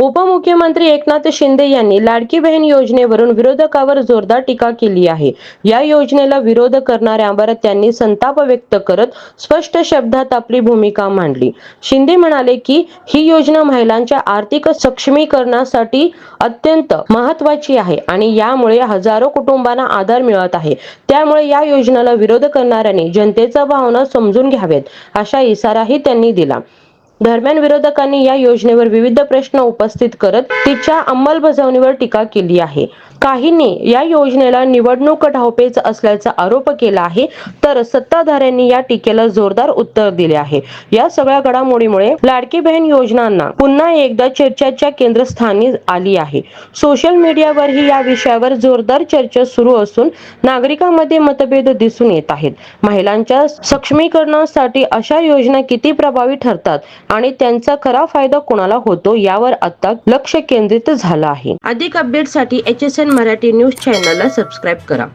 उपमुख्यमंत्री एकनाथ शिंदे यांनी लाडकी बहीण योजनेवरून विरोधकावर जोरदार टीका केली आहे। या योजनेला विरोध करणाऱ्यांवर त्यांनी संताप व्यक्त करत स्पष्ट शब्दात आपली भूमिका मांडली। शिंदे म्हणाले की ही योजना महिलांच्या आर्थिक सक्षमीकरणासाठी अत्यंत महत्त्वाची आहे आणि यामुळे हजारो कुटुंबांना आधार मिळत आहे। त्यामुळे या योजनेला विरोध करणाऱ्यांनी जनतेच्या भावना समजून घ्यावेत, असा इशाराही त्यांनी दिला। दरम्यान विरोधकांनी या योजनेवर विविध प्रश्न उपस्थित करत तिच्या अंमलबजावणीवर टीका केली आहे। काहींनी या योजनेला निवडणूक डावपेच असल्याचा आरोप केला आहे, तर सत्ताधाऱ्यांनी या टीकेला जोरदार उत्तर दिले आहे। या सगळ्या घडामोडीमुळे लाडकी बहीण योजनांना पुन्हा एकदा चर्चेच्या केंद्रस्थानी आली आहे। सोशल मीडियावरही या विषयावर जोरदार चर्चा सुरू असून नागरिकांमध्ये मतभेद दिसून येत आहेत। महिलांच्या सक्षमीकरणासाठी अशा योजना किती प्रभावी ठरतात आणि त्यांचा खरा फायदा कोणाला होतो यावर आता लक्ष केंद्रित झालं आहे। अधिक अपडेटसाठी HSN मराठी न्यूज चॅनलला सबस्क्राईब करा।